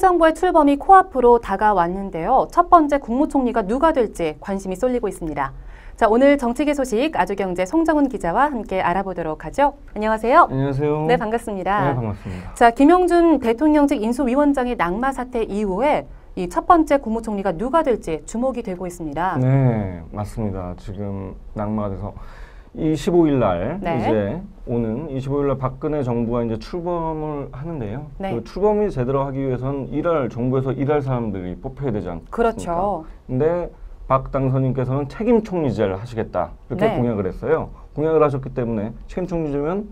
정부의 출범이 코앞으로 다가왔는데요. 첫 번째 국무총리가 누가 될지 관심이 쏠리고 있습니다. 자, 오늘 정치계 소식 아주경제 송정훈 기자와 함께 알아보도록 하죠. 안녕하세요. 안녕하세요. 네, 반갑습니다. 네, 반갑습니다. 자, 김용준 대통령직 인수위원장의 낙마 사태 이후에 이 첫 번째 국무총리가 누가 될지 주목이 되고 있습니다. 네, 맞습니다. 지금 낙마가 돼서 25일 날 네. 이제 오는 25일 날 박근혜 정부가 이제 출범을 하는데요. 네. 그 출범이 제대로 하기 위해서는 정부에서 일할 사람들이 뽑혀야 되지 않습니까? 그렇죠. 근데 박 당선인께서는 책임 총리제를 하시겠다 이렇게 네. 공약을 했어요. 공약을 하셨기 때문에 책임 총리제면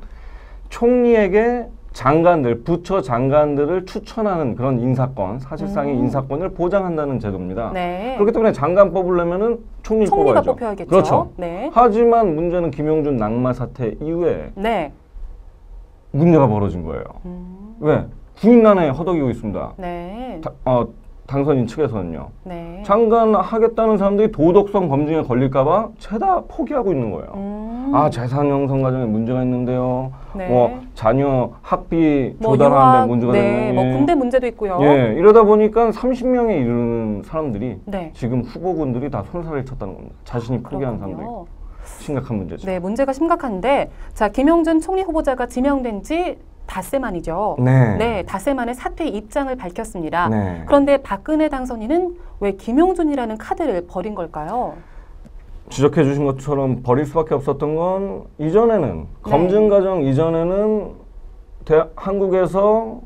총리에게 장관들, 부처 장관들을 추천하는 그런 인사권, 사실상의 인사권을 보장한다는 제도입니다. 네. 그렇기 때문에 장관 뽑으려면은 총리를 총리가 뽑아야죠. 뽑혀야겠죠. 그렇죠. 네. 하지만 문제는 김용준 낙마 사태 이후에 네. 문제가 벌어진 거예요. 왜? 구인난에 허덕이고 있습니다. 네. 당선인 측에서는요. 네. 장관 하겠다는 사람들이 도덕성 검증에 걸릴까봐 죄다 포기하고 있는 거예요. 재산 형성 과정에 문제가 있는데요. 네. 자녀 학비 뭐 조달하는데 문제가 네. 되는 뭐 군대 문제도 있고요. 예, 이러다 보니까 30명에 이르는 사람들이 네. 지금 후보군들이 다 손살을 쳤다는 겁니다. 자신이 포기한 사람들이. 심각한 문제죠. 네, 문제가 심각한데, 자, 김용준 총리 후보자가 지명된 지 닷새 만이죠. 네. 네, 닷새 만에 사퇴 입장을 밝혔습니다. 네. 그런데 박근혜 당선인은 왜 김용준이라는 카드를 버린 걸까요? 지적해 주신 것처럼 버릴 수밖에 없었던 건 이전에는 검증 과정 이전에는 한국에서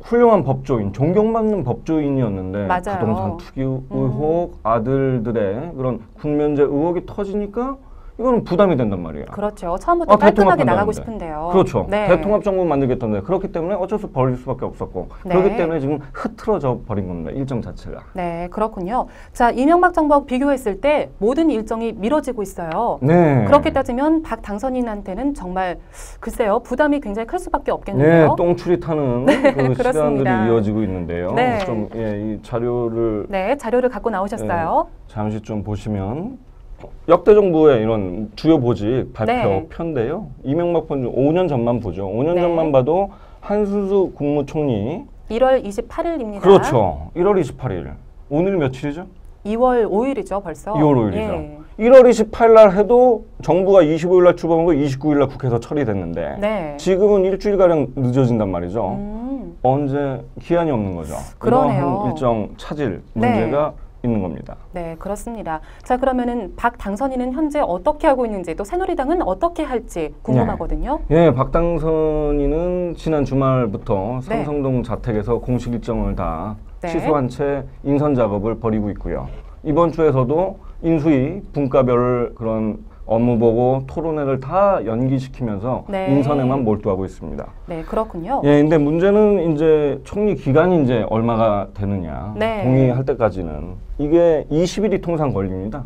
훌륭한 법조인, 존경받는 법조인이었는데 맞아요. 부동산 투기 의혹, 아들들의 그런 군면제 의혹이 터지니까 이거는 부담이 된단 말이에요. 그렇죠. 처음부터 깔끔하게 나가고 대통합한다는데. 싶은데요. 그렇죠. 네. 대통합 정부 만들겠다는데 그렇기 때문에 어쩔 수 버릴 수밖에 없었고 네. 그렇기 때문에 지금 흐트러져 버린 겁니다. 일정 자체가. 네, 그렇군요. 자, 이명박 정부하고 비교했을 때 모든 일정이 미뤄지고 있어요. 네. 그렇게 따지면 박 당선인한테는 정말 글쎄요, 부담이 굉장히 클 수밖에 없겠는데요. 네, 똥줄이 타는 그 시간들이 이어지고 있는데요. 네. 좀 이 자료를 자료를 갖고 나오셨어요. 잠시 좀 보시면 역대 정부의 이런 주요 보직 발표 네. 편인데요. 이명박 본 5년 전만 보죠. 5년 네. 전만 봐도 한순수 국무총리 1월 28일입니다. 그렇죠. 1월 28일. 오늘 며칠이죠? 2월 5일이죠, 벌써. 2월 5일이죠. 예. 1월 28일 날 해도 정부가 25일 날 출범한 거 29일 날 국회에서 처리됐는데 네. 지금은 일주일가량 늦어진단 말이죠. 언제 기한이 없는 거죠. 그러네요. 이러한 일정 차질 네. 문제가 있는 겁니다. 네, 그렇습니다. 자, 그러면은 박 당선인은 현재 어떻게 하고 있는지 또 새누리당은 어떻게 할지 궁금하거든요. 예, 박 당선인은 지난 주말부터 네. 삼성동 자택에서 공식 일정을 다 네. 취소한 채 인선 작업을 벌이고 있고요. 이번 주에서도 인수위 분과별 그런 업무 보고 토론회를 다 연기시키면서 네. 인선에만 몰두하고 있습니다. 네, 그렇군요. 예, 근데 문제는 이제 총리 기간이 이제 얼마가 되느냐. 네. 동의할 때까지는 이게 20일이 통상 걸립니다.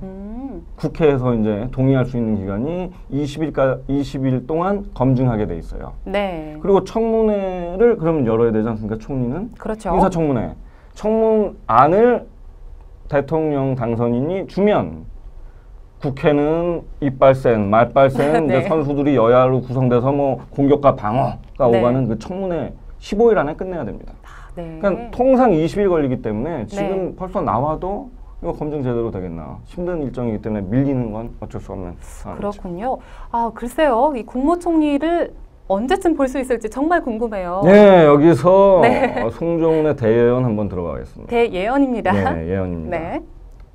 국회에서 이제 동의할 수 있는 기간이 20일 동안 검증하게 돼 있어요. 네. 그리고 청문회를 그러면 열어야 되지 않습니까? 총리는 그렇죠. 인사청문회. 청문안을 대통령 당선인이 주면 국회는 이빨 센, 말빨 센 네. 이제 선수들이 여야로 구성돼서 뭐 공격과 방어가 네. 오가는 그 청문회 15일 안에 끝내야 됩니다. 네. 그러니까 통상 20일 걸리기 때문에 네. 지금 벌써 나와도 이거 검증 제대로 되겠나 힘든 일정이기 때문에 밀리는 건 어쩔 수 없는 상황이죠. 그렇군요. 글쎄요. 이 국무총리를 언제쯤 볼 수 있을지 정말 궁금해요. 네, 여기서 네. 송정훈의 대예언 한번 들어가겠습니다. 대예언입니다. 네, 예언입니다. 네.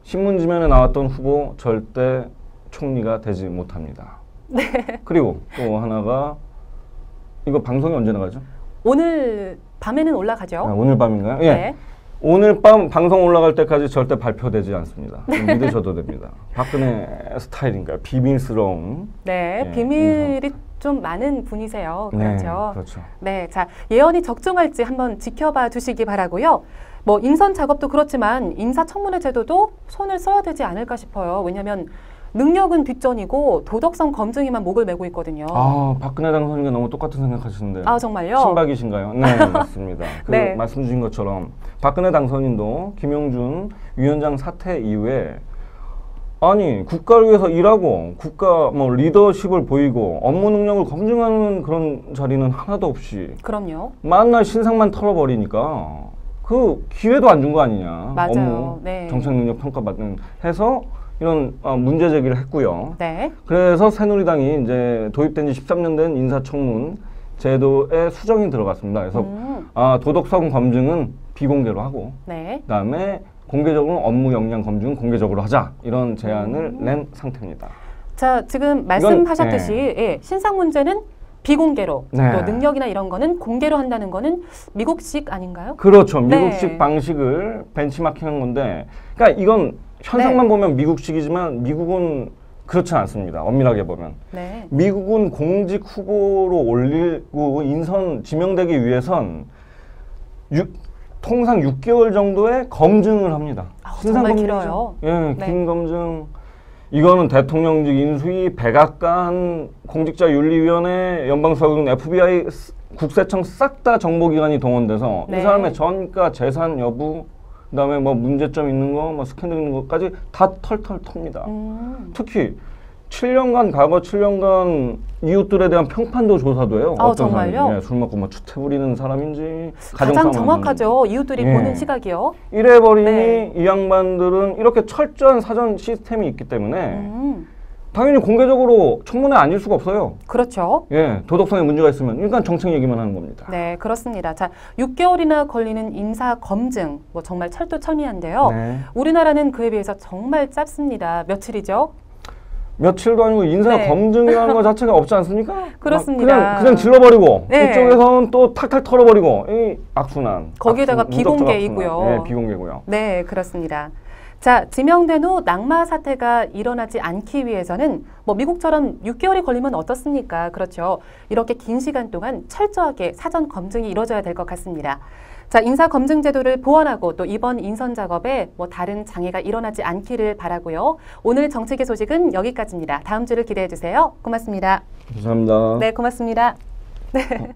신문지면에 나왔던 후보 절대 총리가 되지 못합니다. 네. 그리고 또 하나가 이거 방송이 언제 나가죠? 오늘 밤에는 올라가죠. 오늘 밤인가요? 예. 네. 오늘 밤 방송 올라갈 때까지 절대 발표되지 않습니다. 믿으셔도 됩니다. 박근혜 스타일인가요? 비밀스러운. 네, 예, 비밀이 좀 많은 분이세요. 그렇죠. 네, 그렇죠. 네, 자, 예언이 적중할지 한번 지켜봐 주시기 바라고요. 뭐 인선 작업도 그렇지만 인사청문회 제도도 손을 써야 되지 않을까 싶어요. 왜냐하면 능력은 뒷전이고 도덕성 검증에만 목을 메고 있거든요. 박근혜 당선인과 너무 똑같은 생각하시는데. 정말요? 친박이신가요? 네, 맞습니다. 네. 말씀 주신 것처럼 박근혜 당선인도 김용준 위원장 사퇴 이후에 아니 국가를 위해서 일하고 국가 뭐 리더십을 보이고 업무 능력을 검증하는 그런 자리는 하나도 없이 그럼요. 만날 신상만 털어버리니까 그 기회도 안 준 거 아니냐. 맞아요. 업무 네. 정책 능력 평가받는 해서 이런 문제 제기를 했고요. 네. 그래서 새누리당이 이제 도입된 지 13년 된 인사청문 제도에 수정이 들어갔습니다. 그래서 도덕성 검증은 비공개로 하고 네. 그다음에 공개적으로 업무 역량 검증은 공개적으로 하자 이런 제안을 낸 상태입니다. 자, 지금 말씀하셨듯이 예, 신상 문제는 비공개로 네. 또 능력이나 이런 거는 공개로 한다는 거는 미국식 아닌가요? 그렇죠. 미국식 네. 방식을 벤치마킹한 건데, 그러니까 이건 현상만 네. 보면 미국식이지만 미국은 그렇지 않습니다. 엄밀하게 보면. 네. 미국은 공직 후보로 올리고 인선 지명되기 위해선 통상 6개월 정도의 검증을 합니다. 정말 길어요. 예, 네. 긴 검증. 이거는 대통령직 인수위, 백악관, 공직자윤리위원회, 연방사법원, FBI, 국세청 싹 다 정보기관이 동원돼서 네. 이 사람의 전가, 재산 여부, 그다음에 뭐 문제점 있는 거, 뭐 스캔들 있는 것까지 다 털털 텁니다. 특히 7년간 과거 7년간 이웃들에 대한 평판도 조사도 해요. 어떤 정말요? 사람이 술 먹고 뭐 추태 부리는 사람인지 가장 정확하죠. 이웃들이 예. 보는 시각이요. 이래버리니 네. 이 양반들은 이렇게 철저한 사전 시스템이 있기 때문에 당연히 공개적으로 청문회 아닐 수가 없어요. 그렇죠. 예, 도덕성에 문제가 있으면 일단 정책 얘기만 하는 겁니다. 네, 그렇습니다. 자, 6개월이나 걸리는 인사 검증, 뭐 정말 철두철미한데요. 네. 우리나라는 그에 비해서 정말 짧습니다. 며칠이죠? 며칠도 아니고 인사 네. 검증이라는 것 자체가 없지 않습니까? 그렇습니다. 그냥 질러버리고 네. 이쪽에서는 또 탁탁 털어버리고 이 악순환. 거기에다가 무적적 비공개이고요. 악순환. 네, 비공개고요. 네, 그렇습니다. 자, 지명된 후 낙마 사태가 일어나지 않기 위해서는 뭐 미국처럼 6개월이 걸리면 어떻습니까? 그렇죠. 이렇게 긴 시간 동안 철저하게 사전 검증이 이루어져야 될 것 같습니다. 자, 인사 검증 제도를 보완하고 또 이번 인선 작업에 뭐 다른 장애가 일어나지 않기를 바라고요. 오늘 정책의 소식은 여기까지입니다. 다음 주를 기대해 주세요. 고맙습니다. 감사합니다. 네, 고맙습니다. 네.